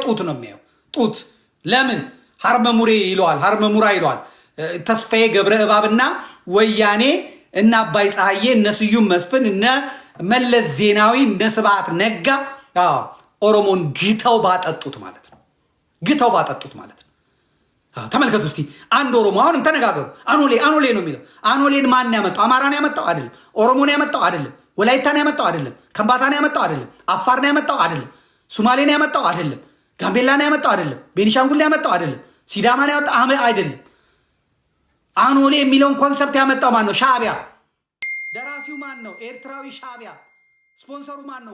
ጡት ነው የሚያየው። ጡት ለምን ሀርመሙሬ ይለዋል፣ ሀርመሙራ ይለዋል። ተስፋዬ ገብረ እባብና ወያኔ እነ አባይ ፀሐዬ እነ ስዩም መስፍን እነ መለስ ዜናዊ እነ ስብሐት ነጋ ኦሮሞን ግተው ባጠጡት ማለት ነው። ግተው ባጠጡት ማለት ነው። ተመልከቱ እስቲ አንድ ኦሮሞ አሁንም ተነጋገሩ። አኖሌ ነው የሚለው። አኖሌን ማን ያመጣው? አማራን ያመጣው አይደለም። ኦሮሞን ያመጣው አይደለም። ወላይታን ያመጣው አይደለም። ከምባታን ያመጣው አይደለም። አፋርን ያመጣው አይደለም። ሱማሌን ያመጣው አይደለም። ጋምቤላን ያመጣው አይደለም። ቤኒሻንጉል ያመጣው አይደለም። ሲዳማን ያመጣው አይደለም። አኖሌ የሚለውን ኮንሰፕት ያመጣው ማን ነው? ሻዕቢያ። ደራሲው ማን ነው? ኤርትራዊ ሻዕቢያ። ስፖንሰሩ ማን ነው?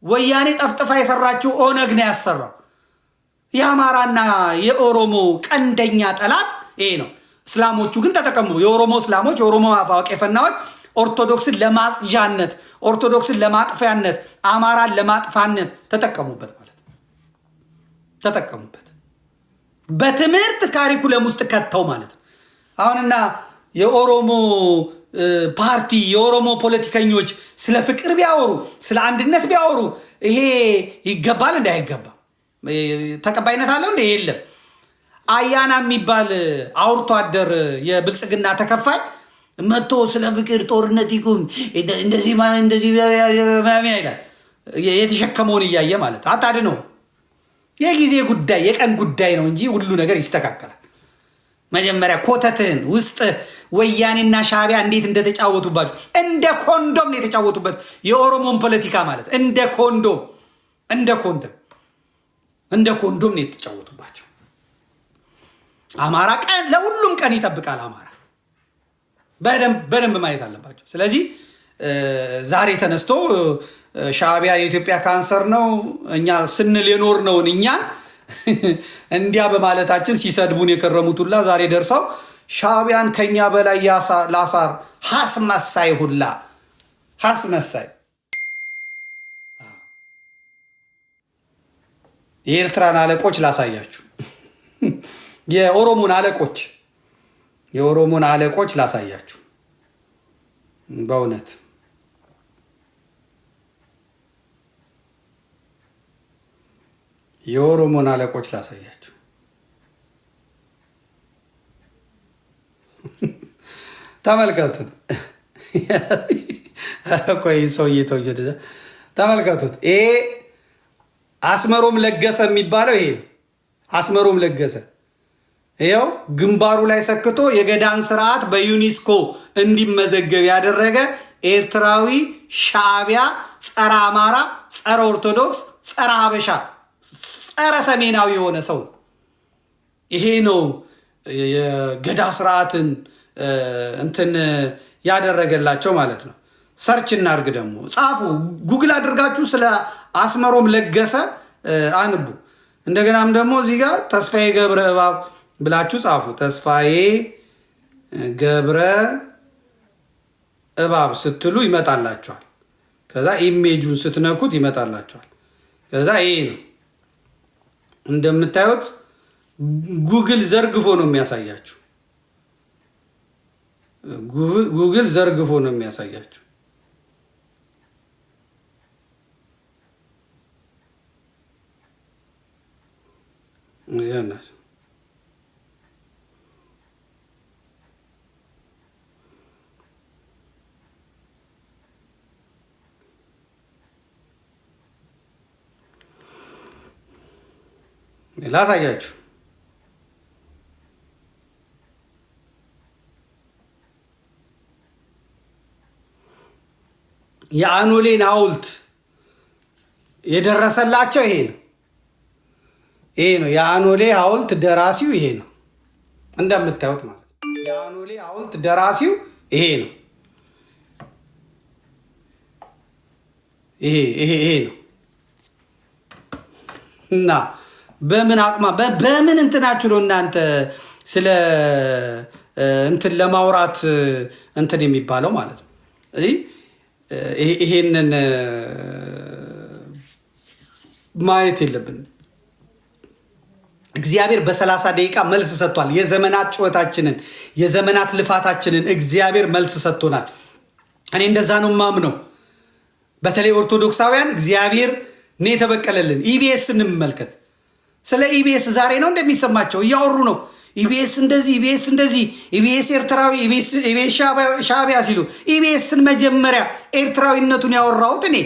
ወያኔ ጠፍጥፋ የሰራችው ኦነግ ነው ያሰራው። የአማራና የኦሮሞ ቀንደኛ ጠላት ይሄ ነው። እስላሞቹ ግን ተጠቀሙ። የኦሮሞ እስላሞች፣ የኦሮሞ አዋቂ ፈናዎች ኦርቶዶክስን ለማጽጃነት፣ ኦርቶዶክስን ለማጥፊያነት፣ አማራን ለማጥፋነት ተጠቀሙበት ማለት ነው። ተጠቀሙበት በትምህርት ካሪኩለም ውስጥ ከተው ማለት ነው። አሁንና የኦሮሞ ፓርቲ የኦሮሞ ፖለቲከኞች ስለ ፍቅር ቢያወሩ፣ ስለ አንድነት ቢያወሩ ይሄ ይገባል እንደ አይገባም? ተቀባይነት አለው እንደ የለም። አያና የሚባል አውርቶ አደር የብልጽግና ተከፋይ መጥቶ ስለ ፍቅር ጦርነት ይቁም እንደዚህ ይላል። የተሸከመውን እያየ ማለት አታድነው። የጊዜ ጉዳይ የቀን ጉዳይ ነው እንጂ ሁሉ ነገር ይስተካከላል። መጀመሪያ ኮተትህን ውስጥ ወያኔና ሻዕቢያ እንዴት እንደተጫወቱባቸው እንደ ኮንዶም ነው የተጫወቱበት። የኦሮሞን ፖለቲካ ማለት እንደ ኮንዶም ነው የተጫወቱባቸው። አማራ ቀን ለሁሉም ቀን ይጠብቃል። አማራ በደንብ ማየት አለባቸው። ስለዚህ ዛሬ ተነስቶ ሻዕቢያ የኢትዮጵያ ካንሰር ነው እኛ ስንል የኖር ነውን እኛን እንዲያ በማለታችን ሲሰድቡን የከረሙት ሁላ ዛሬ ደርሰው ሻዕቢያን ከኛ በላይ ላሳር ሀስመሳይ ሁላ ሀስመሳይ የኤርትራን አለቆች ላሳያችሁ። የኦሮሞን አለቆች ላሳያችሁ። በእውነት የኦሮሞን አለቆች ላሳያችሁ። ተመልከቱት። ቆይ ሰውዬ ተወጀደ። ተመልከቱት። ይሄ አስመሮም ለገሰ የሚባለው ይሄ ነው። አስመሮም ለገሰ ይኸው ግንባሩ ላይ ሰክቶ የገዳን ስርዓት በዩኒስኮ እንዲመዘገብ ያደረገ ኤርትራዊ ሻዕቢያ፣ ጸረ አማራ፣ ጸረ ኦርቶዶክስ፣ ጸረ ሀበሻ፣ ጸረ ሰሜናዊ የሆነ ሰው ይሄ ነው። የገዳ ስርዓትን እንትን ያደረገላቸው ማለት ነው። ሰርች እናርግ ደግሞ ጻፉ፣ ጉግል አድርጋችሁ ስለ አስመሮም ለገሰ አንቡ። እንደገናም ደግሞ እዚህ ጋር ተስፋዬ ገብረ እባብ ብላችሁ ጻፉ። ተስፋዬ ገብረ እባብ ስትሉ ይመጣላችኋል። ከዛ ኢሜጁን ስትነኩት ይመጣላችኋል። ከዛ ይሄ ነው እንደምታዩት ጉግል ዘርግፎ ነው የሚያሳያችሁ። ጉግል ዘርግፎ ነው የሚያሳያችሁ። ያናስ ላሳያችሁ። የአኖሌን ሐውልት የደረሰላቸው ይሄ ነው። የአኖሌ ሐውልት ደራሲው ይሄ ነው። እንደምታዩት ማለት የአኖሌ ሐውልት ደራሲው ይሄ ነው። ይሄ ነው እና በምን አቅማ በምን እንትናችሁ ነው እናንተ ስለ እንትን ለማውራት እንትን የሚባለው ማለት ነው። ይሄንን ማየት የለብንም። እግዚአብሔር በ30 ደቂቃ መልስ ሰጥቷል። የዘመናት ጩኸታችንን የዘመናት ልፋታችንን እግዚአብሔር መልስ ሰጥቶናል። እኔ እንደዛ ነው ማምነው። በተለይ ኦርቶዶክሳውያን እግዚአብሔር ነው የተበቀለልን። ኢቢኤስ እንመልከት። ስለ ኢቢኤስ ዛሬ ነው እንደሚሰማቸው እያወሩ ነው። ኢቢኤስ እንደዚህ፣ ኢቢኤስ እንደዚህ፣ ኢቢኤስ ኤርትራዊ፣ ኢቢኤስ ሻዕቢያ ሲሉ ኢቢኤስን መጀመሪያ ኤርትራዊነቱን ያወራሁት እኔ።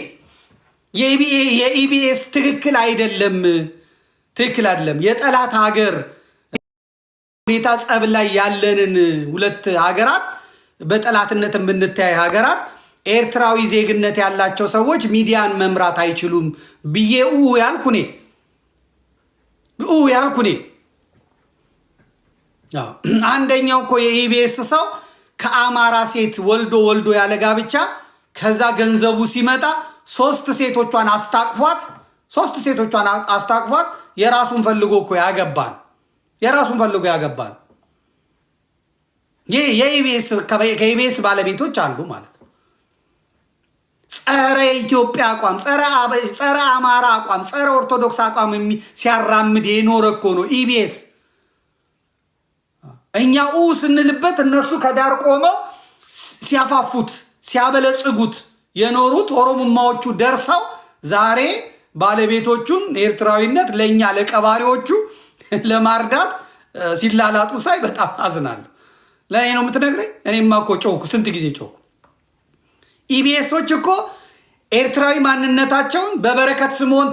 የኢቢኤስ ትክክል አይደለም፣ ትክክል አይደለም። የጠላት ሀገር ሁኔታ ጸብ ላይ ያለንን ሁለት ሀገራት በጠላትነት የምንታይ ሀገራት ኤርትራዊ ዜግነት ያላቸው ሰዎች ሚዲያን መምራት አይችሉም ብዬ ያልኩኔ አንደኛው እኮ የኢቢኤስ ሰው ከአማራ ሴት ወልዶ ያለ ጋብቻ ከዛ ገንዘቡ ሲመጣ ሶስት ሴቶቿን አስታቅፏት የራሱን ፈልጎ እኮ ያገባል። ከኢቢኤስ ባለቤቶች አንዱ ማለት ነው። ጸረ ኢትዮጵያ አቋም፣ ጸረ አማራ አቋም፣ ጸረ ኦርቶዶክስ አቋም ሲያራምድ የኖረ እኮ ነው ኢቢኤስ። እኛ ስንልበት እነሱ ከዳር ቆመው ሲያፋፉት ሲያበለጽጉት የኖሩት ኦሮሞማዎቹ ደርሰው ዛሬ ባለቤቶቹን ኤርትራዊነት ለእኛ ለቀባሪዎቹ ለማርዳት ሲላላጡ ሳይ በጣም አዝናለሁ። ለእኔ ነው የምትነግረኝ? እኔማ እኮ ጮኩ፣ ስንት ጊዜ ጮኩ። ኢቢኤሶች እኮ ኤርትራዊ ማንነታቸውን በበረከት ስምዖን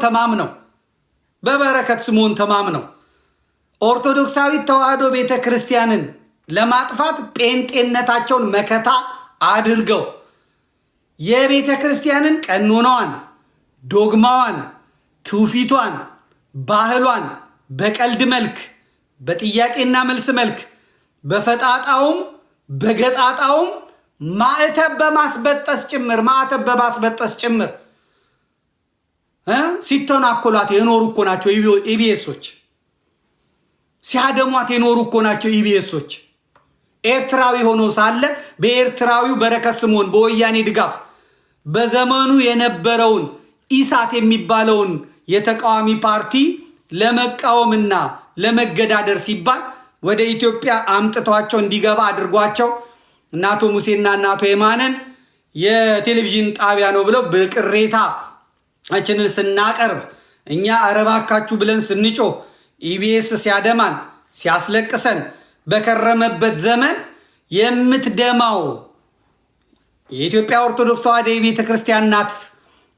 ተማምነው ኦርቶዶክሳዊት ተዋህዶ ቤተ ክርስቲያንን ለማጥፋት ጴንጤነታቸውን መከታ አድርገው የቤተ ክርስቲያንን ቀኖናዋን፣ ዶግማዋን፣ ትውፊቷን፣ ባህሏን በቀልድ መልክ፣ በጥያቄና መልስ መልክ፣ በፈጣጣውም በገጣጣውም ማዕተብ በማስበጠስ ጭምር ሲተናኮሏት የኖሩ እኮ ናቸው ኢቢኤሶች። ሲያደሟት የኖሩ እኮ ናቸው ኢቢኤሶች። ኤርትራዊ ሆኖ ሳለ በኤርትራዊው በረከት ስምዖን በወያኔ ድጋፍ በዘመኑ የነበረውን ኢሳት የሚባለውን የተቃዋሚ ፓርቲ ለመቃወምና ለመገዳደር ሲባል ወደ ኢትዮጵያ አምጥቷቸው እንዲገባ አድርጓቸው እና አቶ ሙሴና እና አቶ የማነን የቴሌቪዥን ጣቢያ ነው ብለው በቅሬታችንን ስናቀርብ እኛ አረባካችሁ ብለን ስንጮህ ኢቢኤስ ሲያደማን ሲያስለቅሰን በከረመበት ዘመን የምትደማው የኢትዮጵያ ኦርቶዶክስ ተዋሕዶ ቤተ ክርስቲያን ናት።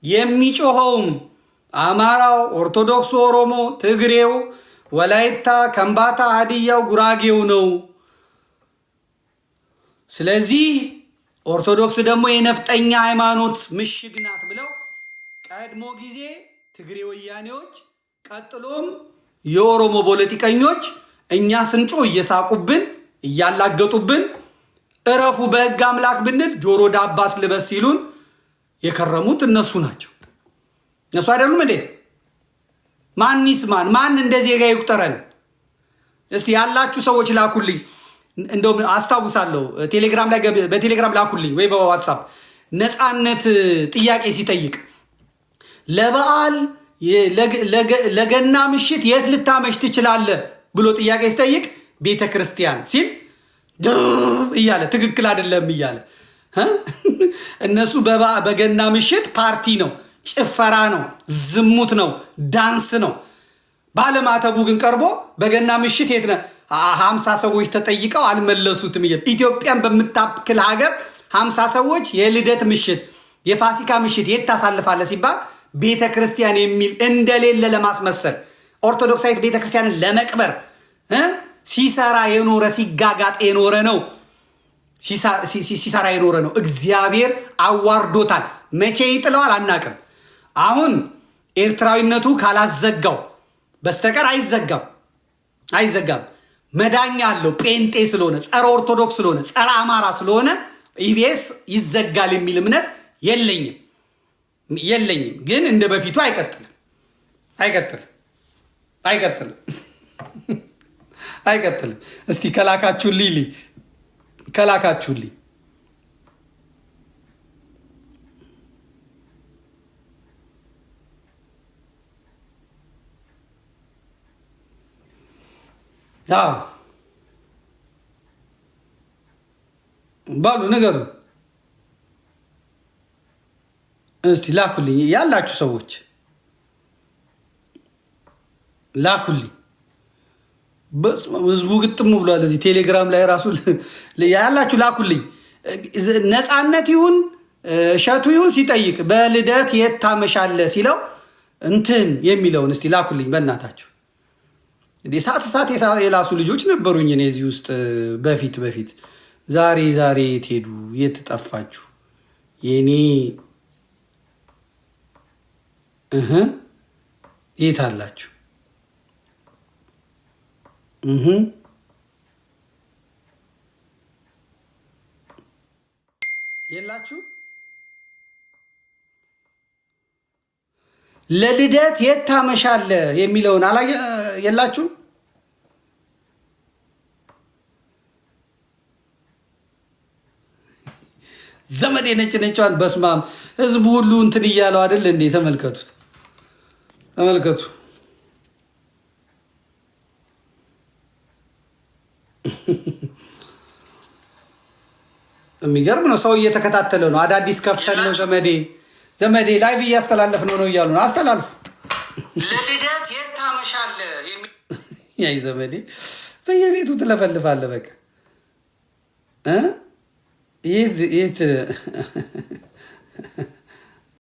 የሚጮኸውም አማራው፣ ኦርቶዶክሱ፣ ኦሮሞ፣ ትግሬው፣ ወላይታ፣ ከምባታ፣ ሀዲያው፣ ጉራጌው ነው። ስለዚህ ኦርቶዶክስ ደግሞ የነፍጠኛ ሃይማኖት ምሽግ ናት ብለው ቀድሞ ጊዜ ትግሬ ወያኔዎች፣ ቀጥሎም የኦሮሞ ፖለቲከኞች እኛ ስንጮ እየሳቁብን እያላገጡብን እረፉ በሕግ አምላክ ብንል ጆሮ ዳባስ ልበስ ሲሉን የከረሙት እነሱ ናቸው። እነሱ አይደሉም እንዴ? ማን ይስማን? ማን እንደዚህ ዜጋ ይቁጠረን? እስቲ ያላችሁ ሰዎች ላኩልኝ። እንደውም አስታውሳለሁ በቴሌግራም ላኩልኝ ወይ በዋትሳፕ ነፃነት ጥያቄ ሲጠይቅ ለበዓል ለገና ምሽት የት ልታመሽ ትችላለህ ብሎ ጥያቄ ሲጠይቅ ቤተ ክርስቲያን ሲል እያለ ትክክል አይደለም እያለ እነሱ በገና ምሽት ፓርቲ ነው፣ ጭፈራ ነው፣ ዝሙት ነው፣ ዳንስ ነው። ባለማተቡ ግን ቀርቦ በገና ምሽት የት ነህ? 50 ሰዎች ተጠይቀው አልመለሱትም። ኢትዮጵያን በምታክል ሀገር 50 ሰዎች የልደት ምሽት የፋሲካ ምሽት የት ታሳልፋለህ ሲባል ቤተ ክርስቲያን የሚል እንደሌለ ለማስመሰል ኦርቶዶክሳዊት ቤተ ክርስቲያንን ለመቅበር ሲሰራ የኖረ ሲጋጋጥ የኖረ ነው። ሲሰራ የኖረ ነው። እግዚአብሔር አዋርዶታል። መቼ ይጥለዋል አናቅም። አሁን ኤርትራዊነቱ ካላዘጋው በስተቀር አይዘጋም። መዳኛ አለው። ጴንጤ ስለሆነ፣ ጸረ ኦርቶዶክስ ስለሆነ፣ ጸረ አማራ ስለሆነ ኢቢኤስ ይዘጋል የሚል እምነት የለኝም። ግን እንደ በፊቱ አይቀጥልም። እስቲ ከላካችሁልኝ ባሉ ነገሩ እስቲ ላኩልኝ ያላችሁ ሰዎች። ላኩልኝ። ህዝቡ ግጥም ብሏል። እዚህ ቴሌግራም ላይ ራሱ ያላችሁ ላኩልኝ። ነፃነት ይሁን እሸቱ ይሁን ሲጠይቅ በልደት የት ታመሻለህ ሲለው እንትን የሚለውን እስቲ ላኩልኝ በእናታችሁ። እሳት የላሱ ልጆች ነበሩኝ እኔ እዚህ ውስጥ በፊት ዛሬ የት ሄዱ? የት ጠፋችሁ? የኔ የት አላችሁ? የላችሁ? ለልደት የት ታመሻለህ የሚለውን የላችሁ? ዘመዴ ነጭዋን በስማም ህዝቡ ሁሉ እንትን እያለው አይደል እንዴ? ተመልከቱ። የሚገርም ነው። ሰው እየተከታተለ ነው። አዳዲስ ከፍተን ነው ዘመዴ ላይቭ እያስተላለፍ ነው እያሉ ነው። አስተላልፉ። ለልደት የት ታመሻለህ? ያይ ዘመዴ በየቤቱ ትለፈልፋለህ። በቃ የት